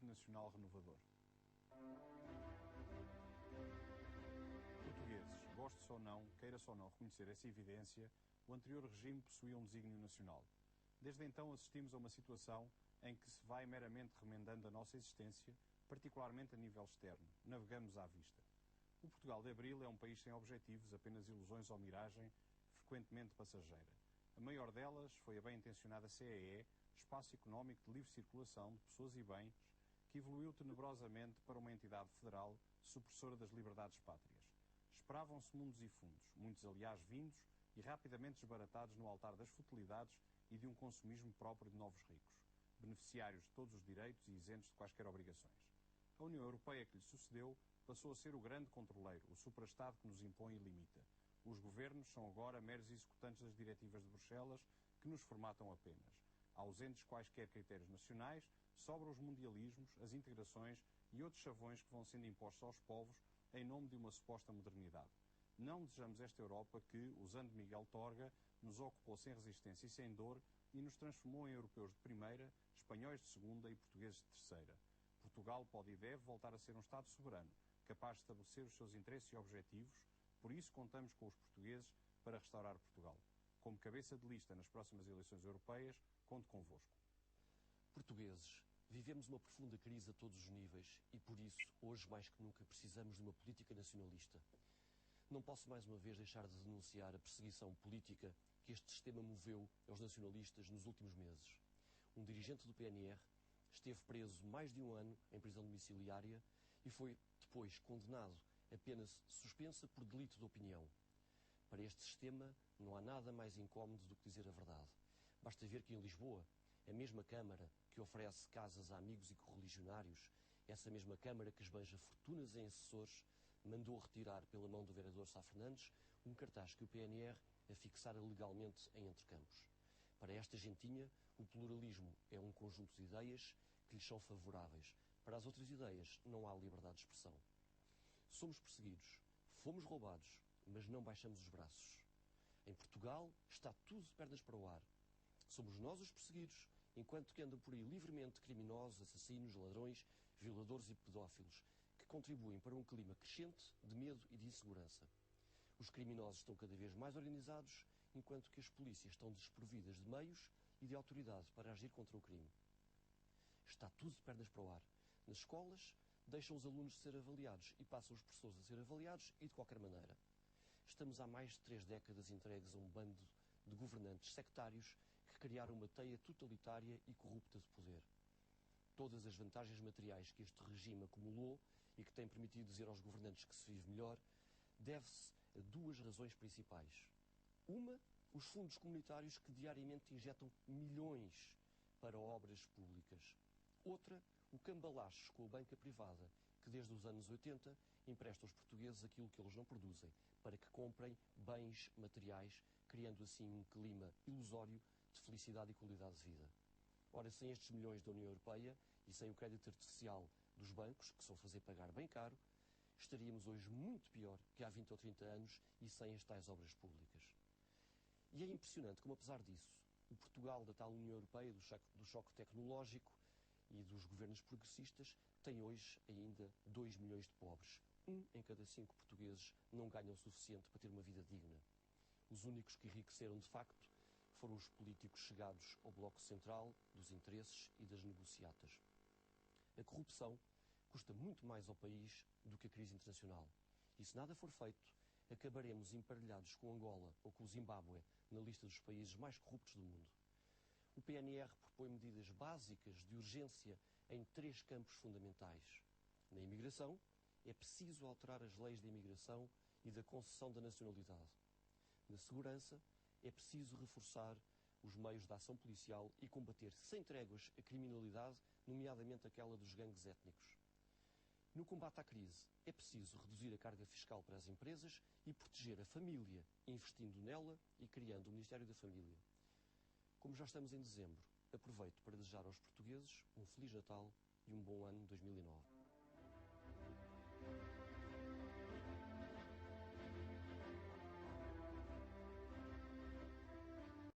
Partido Nacional Renovador. Portugueses, goste-se ou não, queira-se ou não reconhecer essa evidência, o anterior regime possuía um desígnio nacional. Desde então assistimos a uma situação em que se vai meramente remendando a nossa existência, particularmente a nível externo. Navegamos à vista. O Portugal de Abril é um país sem objetivos, apenas ilusões ou miragem, frequentemente passageira. A maior delas foi a bem-intencionada CEE, Espaço Económico de Livre Circulação de Pessoas e Bens, que evoluiu tenebrosamente para uma entidade federal supressora das liberdades pátrias. Esperavam-se mundos e fundos, muitos aliás vindos e rapidamente desbaratados no altar das futilidades e de um consumismo próprio de novos ricos, beneficiários de todos os direitos e isentos de quaisquer obrigações. A União Europeia que lhe sucedeu passou a ser o grande controleiro, o suprastado que nos impõe e limita. Os governos são agora meros executantes das diretivas de Bruxelas que nos formatam apenas. Ausentes quaisquer critérios nacionais, sobram os mundialismos, as integrações e outros chavões que vão sendo impostos aos povos em nome de uma suposta modernidade. Não desejamos esta Europa que, usando Miguel Torga, nos ocupou sem resistência e sem dor e nos transformou em europeus de primeira, espanhóis de segunda e portugueses de terceira. Portugal pode e deve voltar a ser um Estado soberano, capaz de estabelecer os seus interesses e objetivos. Por isso contamos com os portugueses para restaurar Portugal. Como cabeça de lista nas próximas eleições europeias, conto convosco. Portugueses, vivemos uma profunda crise a todos os níveis e, por isso, hoje mais que nunca, precisamos de uma política nacionalista. Não posso mais uma vez deixar de denunciar a perseguição política que este sistema moveu aos nacionalistas nos últimos meses. Um dirigente do PNR esteve preso mais de um ano em prisão domiciliária e foi depois condenado a pena suspensa por delito de opinião. Para este sistema não há nada mais incómodo do que dizer a verdade. Basta ver que em Lisboa, a mesma Câmara que oferece casas a amigos e correligionários, essa mesma Câmara que esbanja fortunas em assessores, mandou retirar pela mão do vereador Sá Fernandes um cartaz que o PNR afixara legalmente em Entrecampos. Para esta gentinha, o pluralismo é um conjunto de ideias que lhes são favoráveis. Para as outras ideias, não há liberdade de expressão. Somos perseguidos, fomos roubados, mas não baixamos os braços. Em Portugal está tudo de pernas para o ar. Somos nós os perseguidos, enquanto que andam por aí livremente criminosos, assassinos, ladrões, violadores e pedófilos, que contribuem para um clima crescente de medo e de insegurança. Os criminosos estão cada vez mais organizados, enquanto que as polícias estão desprovidas de meios e de autoridade para agir contra o crime. Está tudo de pernas para o ar. Nas escolas, deixam os alunos de ser avaliados e passam os professores a ser avaliados e de qualquer maneira. Estamos há mais de 3 décadas entregues a um bando de governantes sectários que criaram uma teia totalitária e corrupta de poder. Todas as vantagens materiais que este regime acumulou e que tem permitido dizer aos governantes que se vive melhor, deve-se a 2 razões principais. Uma, os fundos comunitários que diariamente injetam milhões para obras públicas. Outra, o cambalacho com a banca privada, que desde os anos 80 empresta aos portugueses aquilo que eles não produzem, para que comprem bens materiais, criando assim um clima ilusório de felicidade e qualidade de vida. Ora, sem estes milhões da União Europeia e sem o crédito artificial dos bancos, que são fazer pagar bem caro, estaríamos hoje muito pior que há 20 ou 30 anos e sem as tais obras públicas. E é impressionante como, apesar disso, o Portugal da tal União Europeia, do choque tecnológico e dos governos progressistas, tem hoje ainda 2 milhões de pobres. 1 em cada 5 portugueses não ganham o suficiente para ter uma vida digna. Os únicos que enriqueceram de facto foram os políticos chegados ao bloco central dos interesses e das negociatas. A corrupção custa muito mais ao país do que a crise internacional. E se nada for feito, acabaremos emparelhados com Angola ou com o Zimbábue na lista dos países mais corruptos do mundo. O PNR propõe medidas básicas de urgência em 3 campos fundamentais. Na imigração, é preciso alterar as leis da imigração e da concessão da nacionalidade. Na segurança, é preciso reforçar os meios de ação policial e combater sem tréguas a criminalidade, nomeadamente aquela dos gangues étnicos. No combate à crise, é preciso reduzir a carga fiscal para as empresas e proteger a família, investindo nela e criando o Ministério da Família. Como já estamos em dezembro, aproveito para desejar aos portugueses um Feliz Natal e um bom ano 2009.